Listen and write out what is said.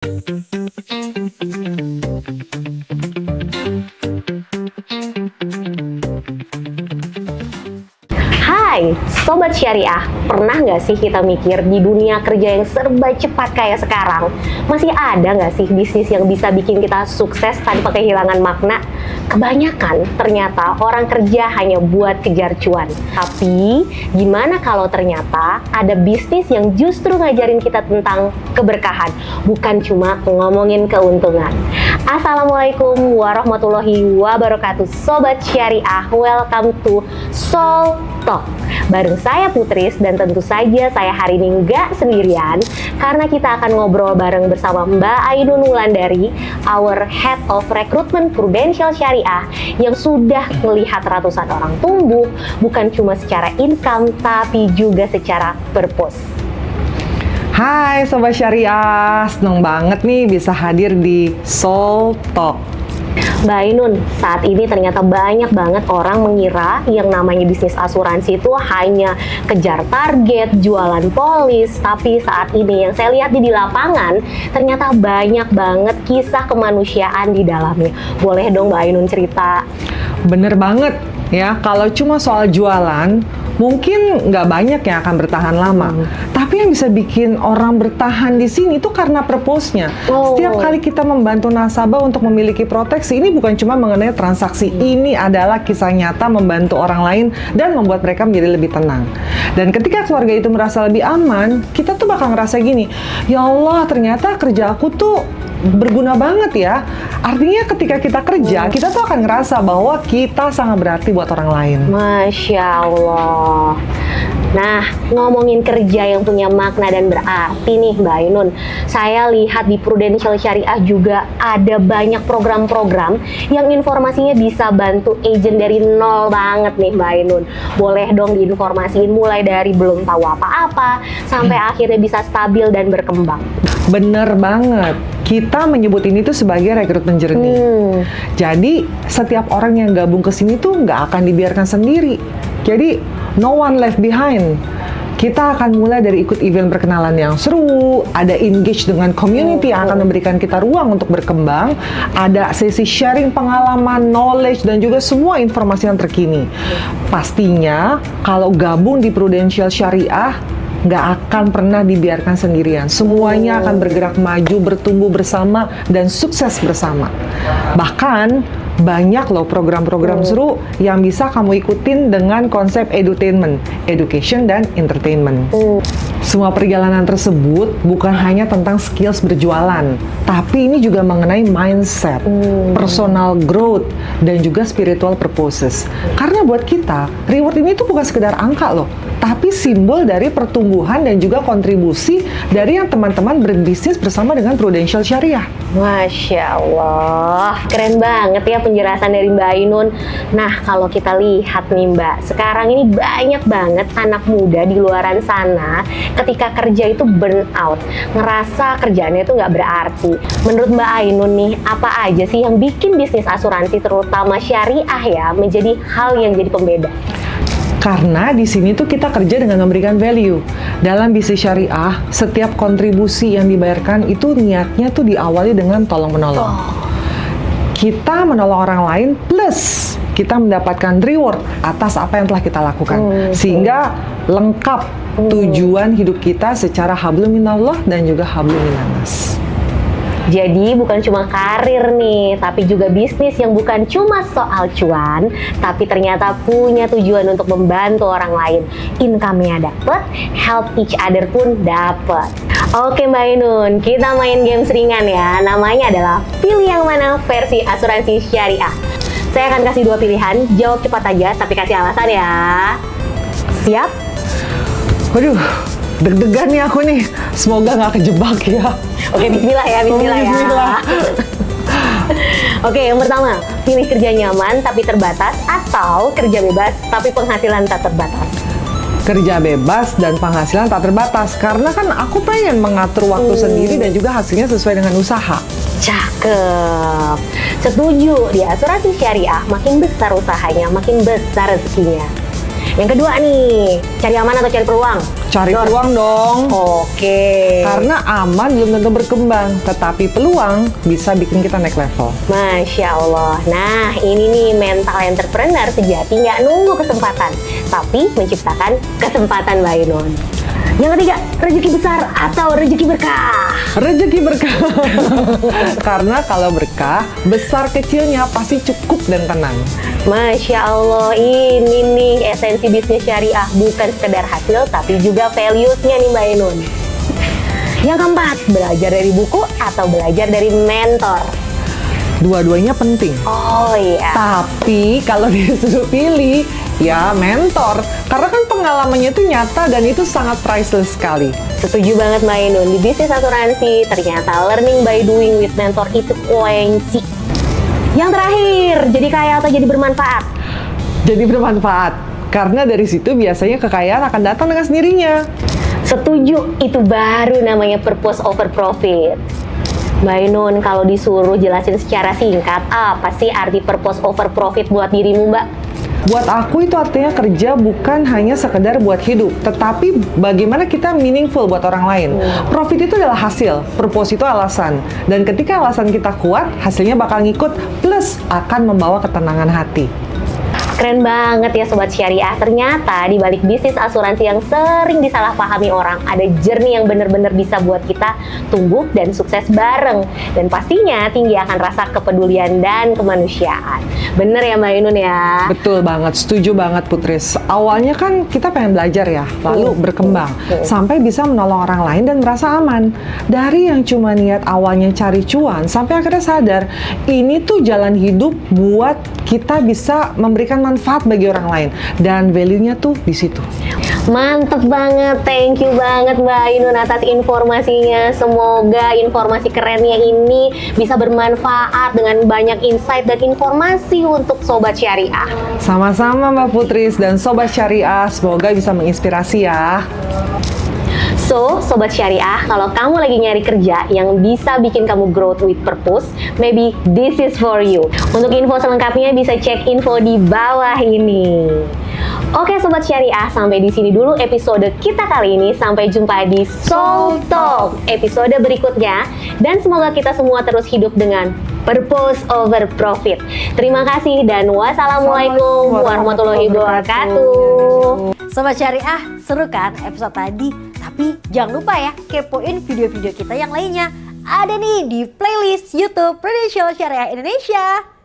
Hai, Sobat Syariah, pernah nggak sih kita mikir di dunia kerja yang serba cepat kayak sekarang, masih ada nggak sih bisnis yang bisa bikin kita sukses tanpa kehilangan makna? Kebanyakan ternyata orang kerja hanya buat kejar cuan. Tapi, gimana kalau ternyata ada bisnis yang justru ngajarin kita tentang keberkahan, bukan cuma ngomongin keuntungan. Assalamualaikum warahmatullahi wabarakatuh, Sobat Syariah, welcome to Soul Talk. Bareng saya Putris, dan tentu saja saya hari ini nggak sendirian karena kita akan ngobrol bareng bersama Mbak Ainun Wulandari, our Head of Recruitment Prudential Syariah, yang sudah melihat ratusan orang tumbuh bukan cuma secara income tapi juga secara purpose. Hai Sobat Syariah, seneng banget nih bisa hadir di Soul Talk. Mbak Ainun, saat ini ternyata banyak banget orang mengira yang namanya bisnis asuransi itu hanya kejar target, jualan polis. Tapi saat ini yang saya lihat di lapangan, ternyata banyak banget kisah kemanusiaan di dalamnya. Boleh dong Mbak Ainun cerita? Bener banget ya, kalau cuma soal jualan, mungkin nggak banyak yang akan bertahan lama. Tapi yang bisa bikin orang bertahan di sini itu karena purpose-nya. Setiap kali kita membantu nasabah untuk memiliki proteksi, ini bukan cuma mengenai transaksi. Ini adalah kisah nyata membantu orang lain dan membuat mereka menjadi lebih tenang. Dan ketika keluarga itu merasa lebih aman, kita tuh bakal ngerasa gini, ya Allah, ternyata kerja aku tuh berguna banget ya. Artinya ketika kita kerja, kita tuh akan ngerasa bahwa kita sangat berarti buat orang lain. Masya Allah. Nah, ngomongin kerja yang punya makna dan berarti nih Mbak Ainun, saya lihat di Prudential Syariah juga ada banyak program-program yang informasinya bisa bantu agent dari nol banget nih Mbak Ainun. Boleh dong diinformasiin mulai dari belum tahu apa-apa sampai akhirnya bisa stabil dan berkembang. Bener banget. Kita menyebut ini tuh sebagai recruitment journey. Jadi setiap orang yang gabung ke sini tuh nggak akan dibiarkan sendiri. Jadi no one left behind. Kita akan mulai dari ikut event perkenalan yang seru, ada engage dengan community yang akan memberikan kita ruang untuk berkembang, ada sesi sharing pengalaman, knowledge, dan juga semua informasi yang terkini. Pastinya kalau gabung di Prudential Syariah, nggak akan pernah dibiarkan sendirian. Semuanya akan bergerak maju, bertumbuh bersama, dan sukses bersama. Bahkan banyak loh program-program seru yang bisa kamu ikutin dengan konsep edutainment, education dan entertainment. Semua perjalanan tersebut bukan hanya tentang skills berjualan, tapi ini juga mengenai mindset, personal growth, dan juga spiritual purposes. Karena buat kita, reward ini tuh bukan sekedar angka loh, tapi simbol dari pertumbuhan dan juga kontribusi dari yang teman-teman berbisnis bersama dengan Prudential Syariah. Masya Allah, keren banget ya penjelasan dari Mbak Ainun. Nah, kalau kita lihat nih Mbak, sekarang ini banyak banget anak muda di luaran sana ketika kerja itu burn out, ngerasa kerjaannya itu nggak berarti. Menurut Mbak Ainun nih, apa aja sih yang bikin bisnis asuransi terutama syariah ya menjadi hal yang jadi pembeda? Karena di sini tuh kita kerja dengan memberikan value. Dalam bisnis syariah, setiap kontribusi yang dibayarkan itu niatnya tuh diawali dengan tolong-menolong. Kita menolong orang lain plus kita mendapatkan reward atas apa yang telah kita lakukan. Sehingga lengkap tujuan hidup kita secara hablum minallah dan juga hablum minannas. Jadi bukan cuma karir nih, tapi juga bisnis yang bukan cuma soal cuan, tapi ternyata punya tujuan untuk membantu orang lain. Income-nya dapet, help each other pun dapet. Oke Mbak Ainun, kita main game ringan ya. Namanya adalah pilih yang mana versi asuransi syariah. Saya akan kasih dua pilihan, jawab cepat aja, tapi kasih alasan ya. Siap? Waduh, deg-degan nih aku nih. Semoga nggak kejebak ya. Oke, bismillah ya, bismillah ya. Bismillah. Oke, yang pertama, pilih kerja nyaman tapi terbatas atau kerja bebas tapi penghasilan tak terbatas? Kerja bebas dan penghasilan tak terbatas. Karena kan aku pengen mengatur waktu sendiri dan juga hasilnya sesuai dengan usaha. Cakep. Setuju, di asuransi syariah makin besar usahanya, makin besar rezekinya. Yang kedua nih, cari aman atau cari peluang? Cari peluang dong. Oke. Karena aman belum tentu berkembang, tetapi peluang bisa bikin kita naik level. Masya Allah. Nah, ini nih mental entrepreneur sejati nggak nunggu kesempatan, tapi menciptakan kesempatan, Mbak Ainun. Yang ketiga, rezeki besar atau rezeki berkah? Rezeki berkah. Karena kalau berkah, besar kecilnya pasti cukup dan tenang. Masya Allah, ini nih esensi bisnis syariah. Bukan sekedar hasil, tapi juga values-nya nih Mbak Ainun. Yang keempat, belajar dari buku atau belajar dari mentor? Dua-duanya penting. Oh iya. Tapi kalau disuruh pilih, ya mentor. Karena kan pengalamannya itu nyata dan itu sangat priceless sekali. Setuju banget Mbak Ainun. Di bisnis asuransi, ternyata learning by doing with mentor itu kunci. Yang terakhir, jadi kaya atau jadi bermanfaat? Jadi bermanfaat. Karena dari situ biasanya kekayaan akan datang dengan sendirinya. Setuju, itu baru namanya purpose over profit. Mbak Ainun, kalau disuruh jelasin secara singkat, apa sih arti purpose over profit buat dirimu, Mbak? Buat aku itu artinya kerja bukan hanya sekedar buat hidup, tetapi bagaimana kita meaningful buat orang lain. Profit itu adalah hasil, purpose itu alasan. Dan ketika alasan kita kuat, hasilnya bakal ngikut, plus akan membawa ketenangan hati. Keren banget ya Sobat Syariah. Ternyata di balik bisnis asuransi yang sering disalahpahami orang, ada journey yang benar-benar bisa buat kita tumbuh dan sukses bareng. Dan pastinya tinggi akan rasa kepedulian dan kemanusiaan. Bener ya Mbak Ainun ya? Betul banget, setuju banget Putris. Awalnya kan kita pengen belajar ya, lalu berkembang. Sampai bisa menolong orang lain dan merasa aman. Dari yang cuma niat awalnya cari cuan, sampai akhirnya sadar, ini tuh jalan hidup buat kita bisa memberikan manfaat bagi orang lain. Dan value-nya tuh di situ. Mantep banget, thank you banget Mbak Ainun atas informasinya. Semoga informasi kerennya ini bisa bermanfaat dengan banyak insight dan informasi untuk Sobat Syariah. Sama-sama Mbak Putris dan Sobat Syariah, semoga bisa menginspirasi ya. So, Sobat Syariah, kalau kamu lagi nyari kerja yang bisa bikin kamu growth with purpose, maybe this is for you. Untuk info selengkapnya bisa cek info di bawah ini. Oke Sobat Syariah, sampai di sini dulu episode kita kali ini. Sampai jumpa di Soul Talk episode berikutnya. Dan semoga kita semua terus hidup dengan purpose over profit. Terima kasih dan wassalamualaikum warahmatullahi wabarakatuh. Sobat Syariah, seru kan episode tadi? Tapi jangan lupa ya, kepoin video-video kita yang lainnya. Ada nih di playlist YouTube Prudential Syariah Indonesia.